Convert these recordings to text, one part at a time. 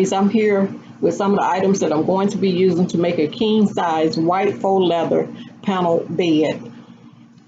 lovelies, I'm here with some of the items that I'm going to be using to make a king size white faux leather panel bed.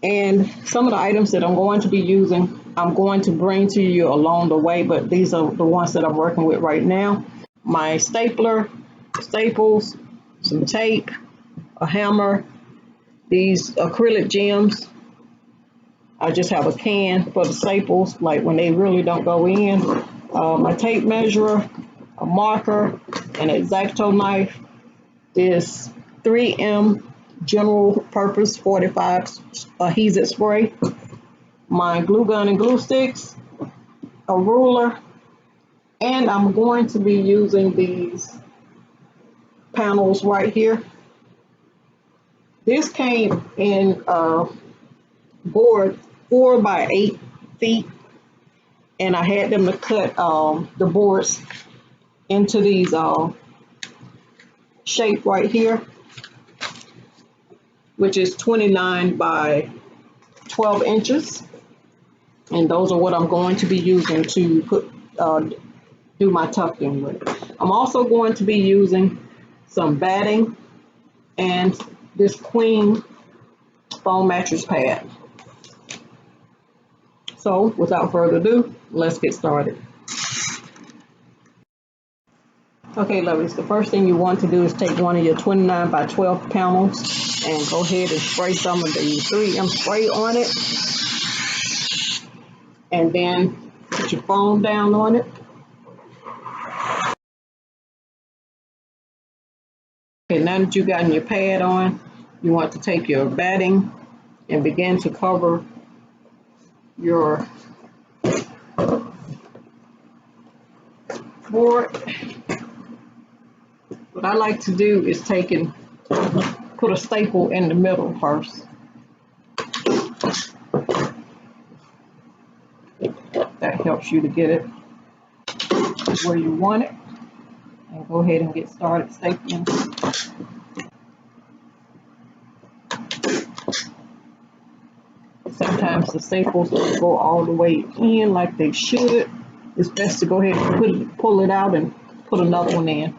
And some of the items that I'm going to be using, I'm going to bring to you along the way, but these are the ones that I'm working with right now. My stapler, staples, some tape, a hammer, these acrylic gems. I just have a can for the staples, like when they really don't go in. My tape measure, a marker, an X-Acto knife, this 3M general purpose 45 adhesive spray, my glue gun and glue sticks, a ruler, and I'm going to be using these panels right here. This came in board 4 by 8 feet, and I had them to cut the boards into these shape right here, which is 29 by 12 inches. And those are what I'm going to be using to do my tufting with. I'm also going to be using some batting and this queen foam mattress pad. So without further ado, let's get started. Okay, lovelies, the first thing you want to do is take one of your 29 by 12 panels and go ahead and spray some of the 3M spray on it. And then put your foam down on it. Okay, now that you've gotten your pad on, you want to take your batting and begin to cover your board. What I like to do is take and put a staple in the middle first. That helps you to get it where you want it. And go ahead and get started stapling. Sometimes the staples don't go all the way in like they should. It's best to go ahead and pull it out and put another one in.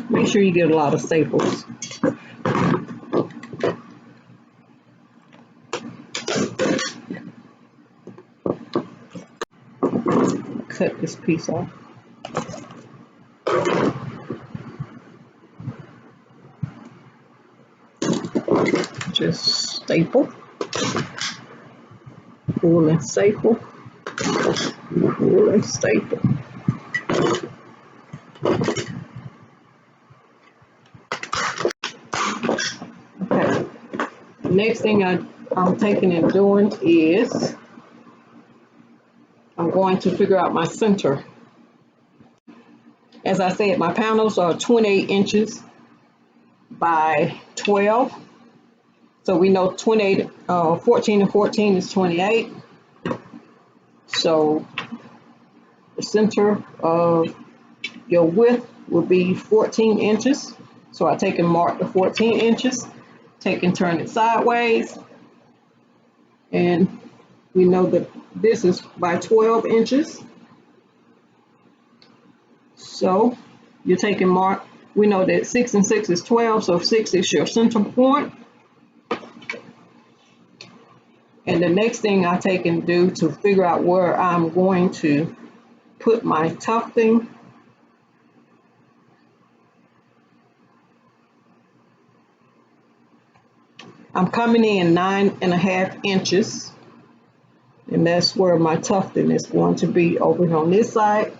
Make sure you get a lot of staples. Cut this piece off. Just staple, pull and staple, pull and staple. Okay, the next thing I'm taking and doing is I'm going to figure out my center. As I said, my panels are 28 inches by 12. So we know 28, 14 and 14 is 28. So the center of your width will be 14 inches. So I take and mark the 14 inches, take and turn it sideways. And we know that this is by 12 inches. So you're taking mark, we know that 6 and 6 is 12, so 6 is your center point. And the next thing I take and do to figure out where I'm going to put my tufting, I'm coming in 9.5 inches, and that's where my tufting is going to be over here on this side.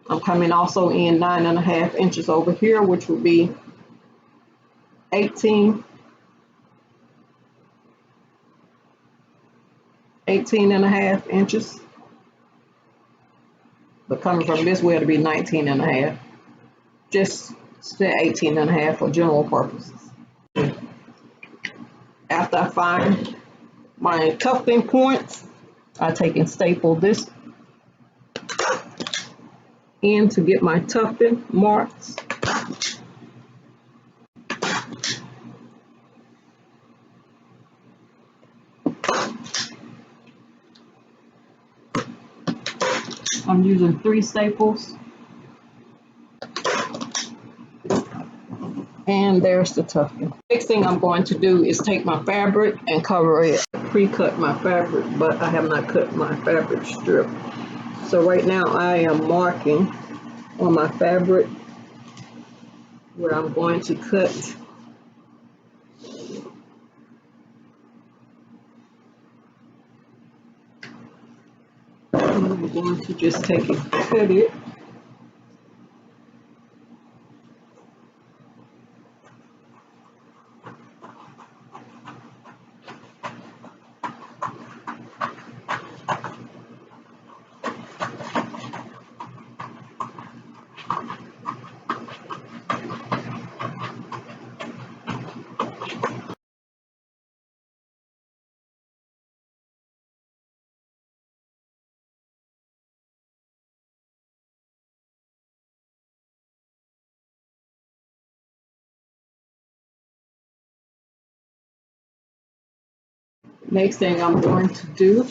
I'm coming also in 9.5 inches over here, which would be 18 and a half inches. But coming from this way, it'll be 19 and a half. Just say 18 and a half for general purposes. After I find my tufting points, I take and staple this in to get my tufting marks. I'm using 3 staples. And there's the tufting. Next thing I'm going to do is take my fabric and cover it. Pre-cut my fabric, but I have not cut my fabric strip. So right now I am marking on my fabric where I'm going to cut. I'm going to just take it, cut it. Next thing I'm going to do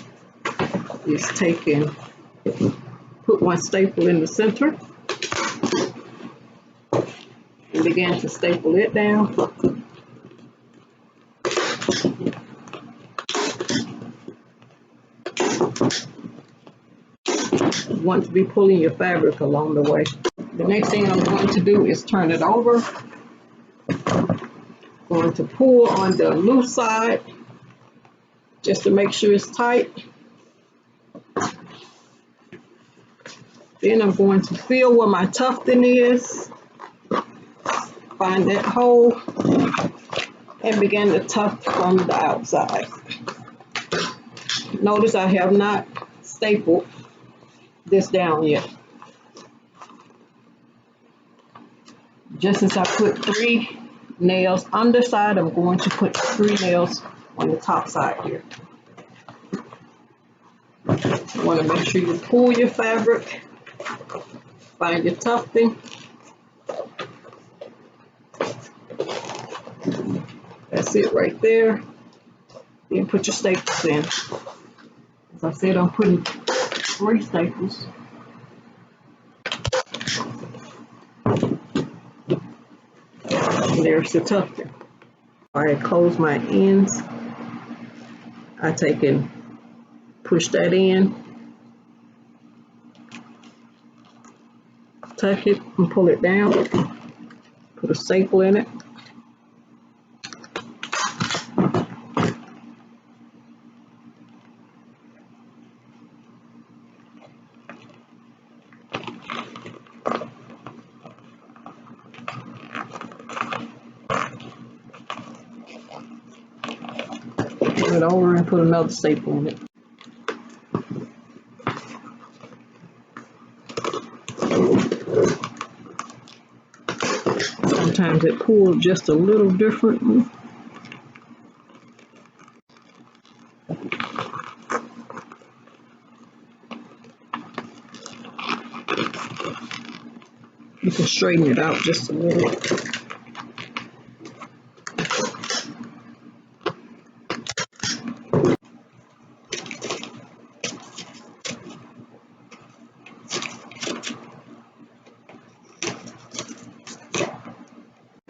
is take and put one staple in the center and begin to staple it down. You want to be pulling your fabric along the way. The next thing I'm going to do is turn it over. Going to pull on the loose side just to make sure it's tight. Then I'm going to feel where my tufting is, find that hole, and begin to tuft from the outside. Notice I have not stapled this down yet. Just as I put 3 nails underside, I'm going to put 3 nails on the top side here. You want to make sure you pull your fabric, find your tufting. That's it right there. Then put your staples in. As I said, I'm putting 3 staples. And there's the tufting. I close my ends. I take and push that in, tuck it and pull it down, put a staple in it. Turn it over and put another staple in it. Sometimes it pulls just a little differently. You can straighten it out just a little.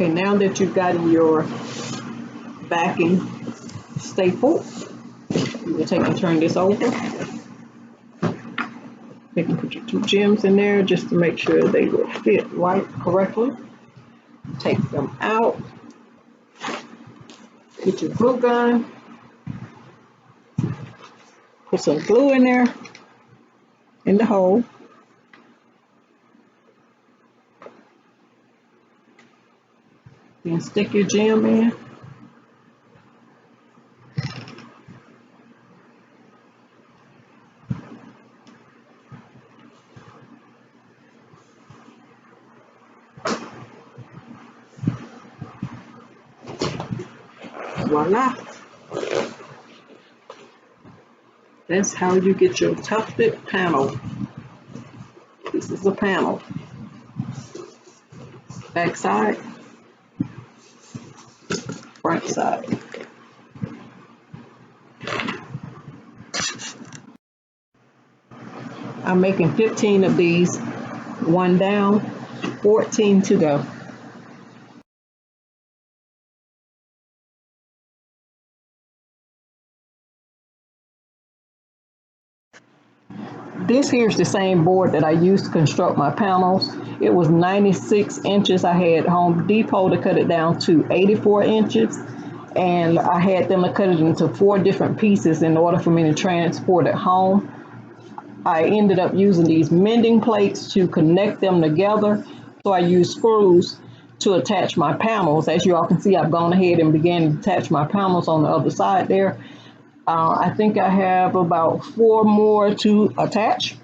Okay, now that you've gotten your backing staple, you will take and turn this over. You can put your 2 gems in there just to make sure they will fit right correctly. Take them out. Get your glue gun. Put some glue in there, in the hole. Then stick your gem in. Voila. That's how you get your tufted panel. This is the panel. Back side, front side. I'm making 15 of these, one down, 14 to go. This here's the same board that I used to construct my panels. It was 96 inches. I had Home Depot to cut it down to 84 inches. And I had them to cut it into 4 different pieces in order for me to transport it home. I ended up using these mending plates to connect them together. So I used screws to attach my panels. As you all can see, I've gone ahead and began to attach my panels on the other side there. I think I have about 4 more to attach.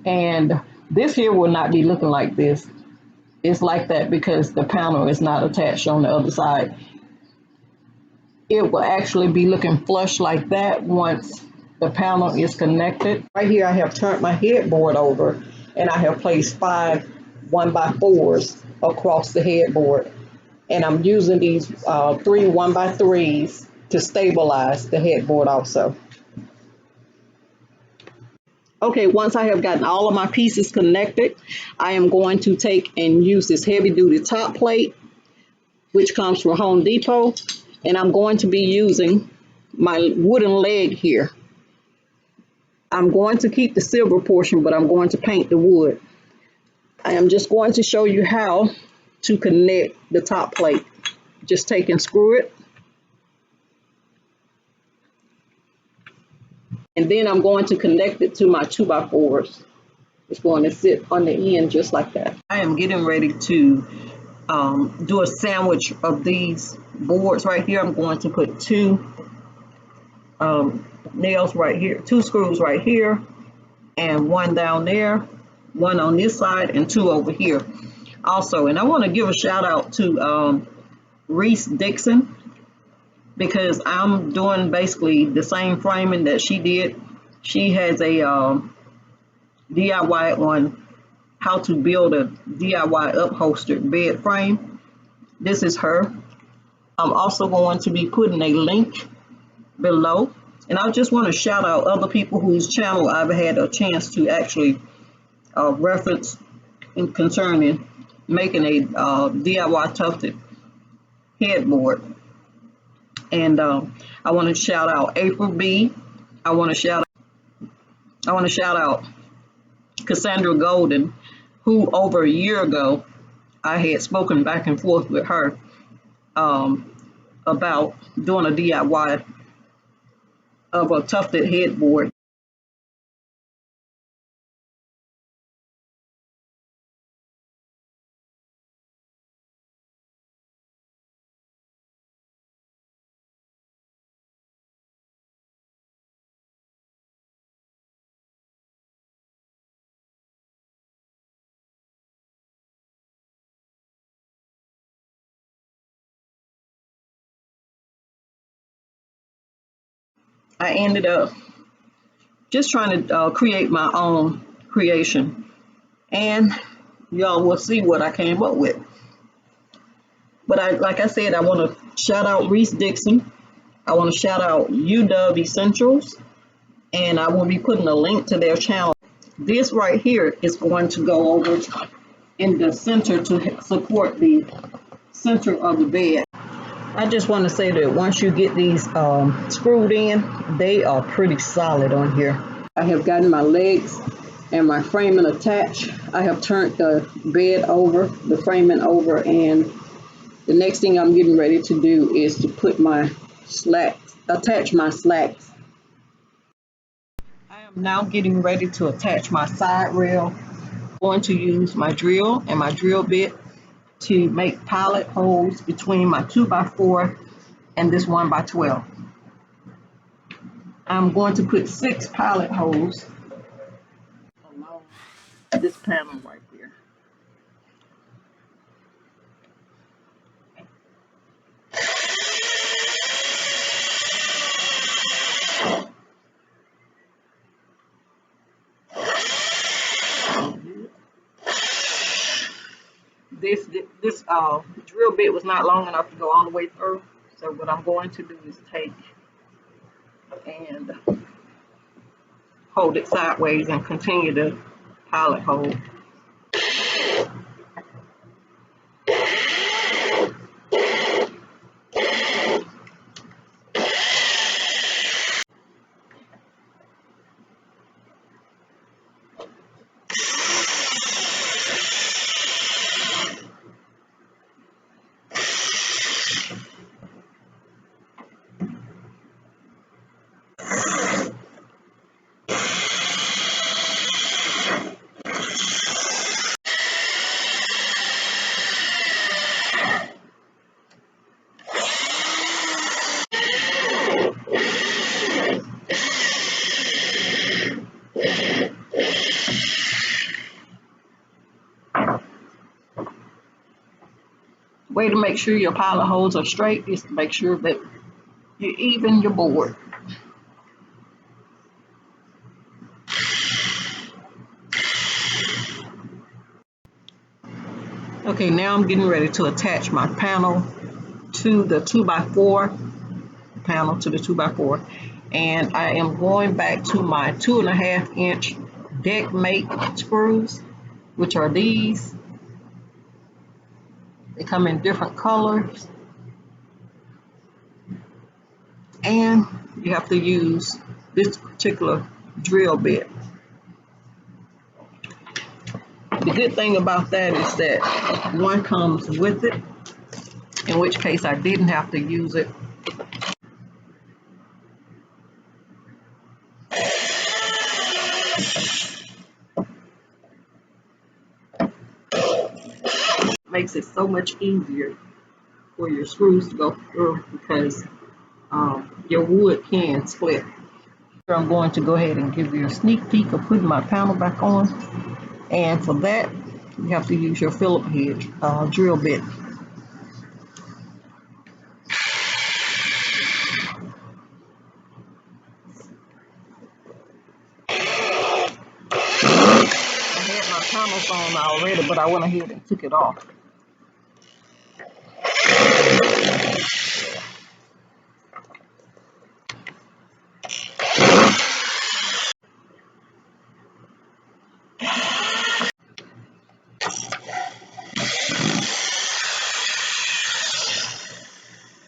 And this here will not be looking like this. It's like that because the panel is not attached on the other side. It will actually be looking flush like that once the panel is connected. Right here I have turned my headboard over and I have placed 5 1x4s across the headboard. And I'm using these 3 1x3s to stabilize the headboard also. Okay, once I have gotten all of my pieces connected, I am going to take and use this heavy duty top plate, which comes from Home Depot, and I'm going to be using my wooden leg here. I'm going to keep the silver portion, but I'm going to paint the wood. I am just going to show you how to connect the top plate. Just take and screw it. And then I'm going to connect it to my 2x4s. It's going to sit on the end just like that. I am getting ready to do a sandwich of these boards right here. I'm going to put 2 nails right here, 2 screws right here, and 1 down there, 1 on this side, and 2 over here. Also, and I want to give a shout out to Reese Dixon, because I'm doing basically the same framing that she did. She has a DIY on how to build a DIY upholstered bed frame. This is her. I'm also going to be putting a link below. And I just want to shout out other people whose channel I've had a chance to actually reference in concerning making a DIY tufted headboard. And I want to shout out April B. I want to shout out Cassandra Golden, who over a year ago I had spoken back and forth with her about doing a DIY of a tufted headboard. I ended up just trying to create my own creation, and y'all will see what I came up with. But like I said, I want to shout out Reese Dixon. I want to shout out UW Essentials, and I will be putting a link to their channel. This right here is going to go over in the center to support the center of the bed. I just want to say that once you get these screwed in, they are pretty solid on here. I have gotten my legs and my framing attached. I have turned the bed over, the framing over, and the next thing I'm getting ready to do is to put my slats, attach my slats. I am now getting ready to attach my side rail. I'm going to use my drill and my drill bit to make pilot holes between my 2x4 and this 1x12. I'm going to put 6 pilot holes along this panel right here. This drill bit was not long enough to go all the way through. So what I'm going to do is take and hold it sideways and continue to pilot hold. Way to make sure your pilot holes are straight is to make sure that you even your board. Okay, now I'm getting ready to attach my panel to the 2x4 panel to the 2x4, and I am going back to my 2.5 inch deck mate screws, which are these. They come in different colors, and you have to use this particular drill bit. The good thing about that is that one comes with it, in which case I didn't have to use it. Makes it so much easier for your screws to go through because your wood can split. I'm going to go ahead and give you a sneak peek of putting my panel back on, and for that you have to use your Phillip head drill bit. I had my panels on already, but I went ahead and took it off.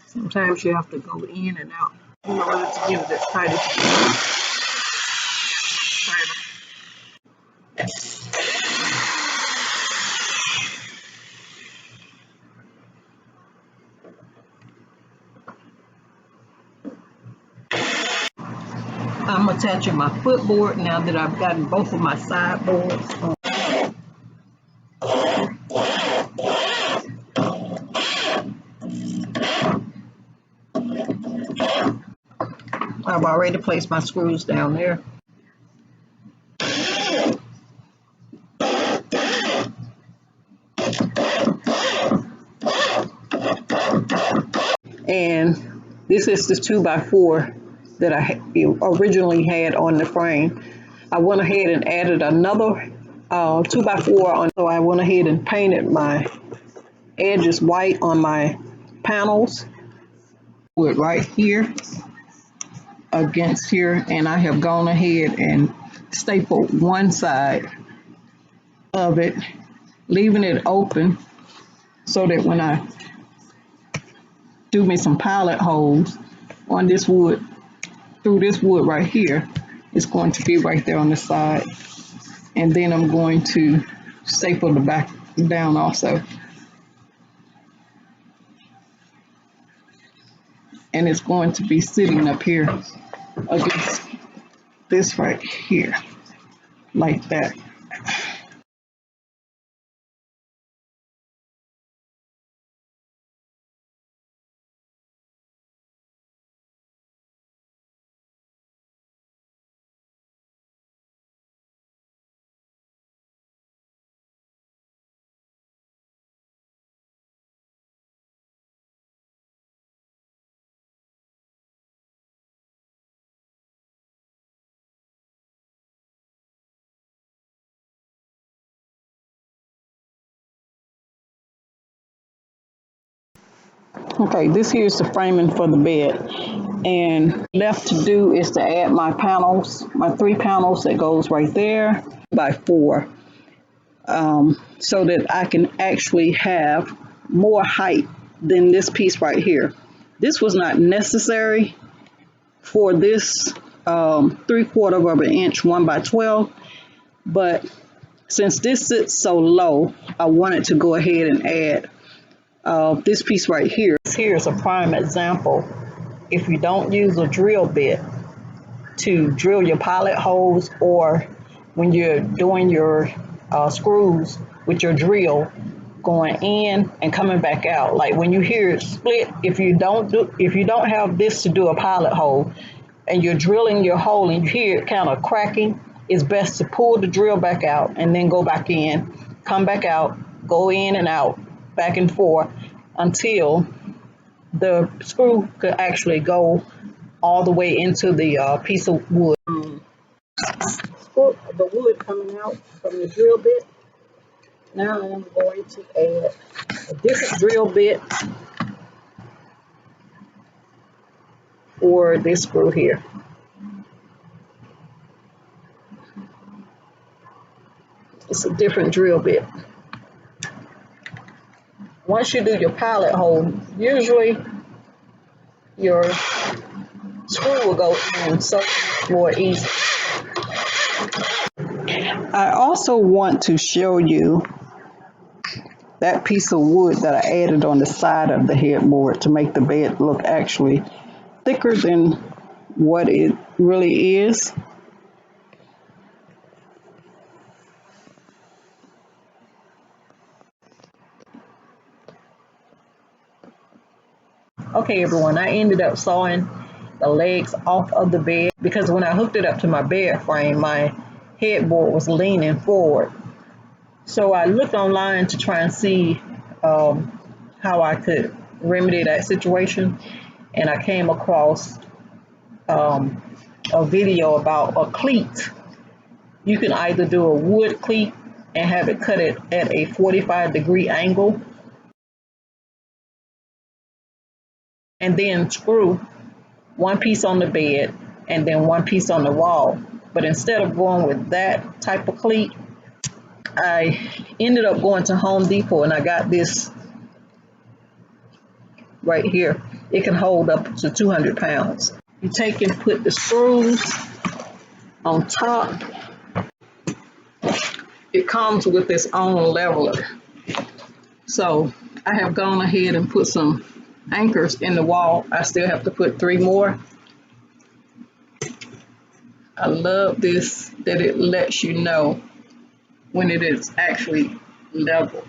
Sometimes you have to go in and out in order to get it as tight as you can. I'm attaching my footboard now that I've gotten both of my sideboards on. I've already placed my screws down there. And this is the 2x4 that I originally had on the frame. I went ahead and added another 2x4 on, so I went ahead and painted my edges white on my panels. Put right here against here, and I have gone ahead and stapled one side of it, leaving it open so that when I do me some pilot holes on this wood, through this wood right here, it's going to be right there on the side. And then I'm going to staple the back down also. And it's going to be sitting up here against this right here, like that. Okay, this here is the framing for the bed. And left to do is to add my panels, my 3 panels that goes right there by 4, so that I can actually have more height than this piece right here. This was not necessary for this 3/4 of an inch 1 by 12, but since this sits so low, I wanted to go ahead and add this piece right here. Here's a prime example. If you don't use a drill bit to drill your pilot holes, or when you're doing your screws with your drill, going in and coming back out, like when you hear it split, if you don't have this to do a pilot hole and you're drilling your hole and you hear it kind of cracking, it's best to pull the drill back out and then go back in, come back out, go in and out, back and forth until the screw could actually go all the way into the piece of wood. The wood coming out from the drill bit. Now I'm going to add a different drill bit for this screw here. It's a different drill bit. Once you do your pilot hole, usually your screw will go in so more easy. I also want to show you that piece of wood that I added on the side of the headboard to make the bed look actually thicker than what it really is. Okay everyone, I ended up sawing the legs off of the bed because when I hooked it up to my bed frame, my headboard was leaning forward. So I looked online to try and see how I could remedy that situation, and I came across a video about a cleat. You can either do a wood cleat and have it cut it at a 45-degree angle and then screw one piece on the bed and then one piece on the wall. But instead of going with that type of cleat, I ended up going to Home Depot and I got this right here. It can hold up to 200 pounds. You take and put the screws on top. It comes with its own leveler. So I have gone ahead and put some anchors in the wall. I still have to put 3 more. I love this, that it lets you know when it is actually level.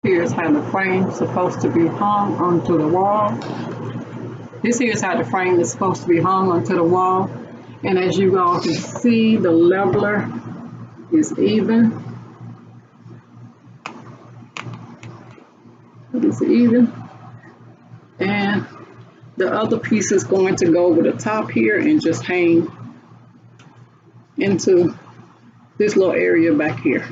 Here's how the frame is supposed to be hung onto the wall. This here is how the frame is supposed to be hung onto the wall. And as you all can see, the leveler is even. It is even. And the other piece is going to go over the top here and just hang into this little area back here.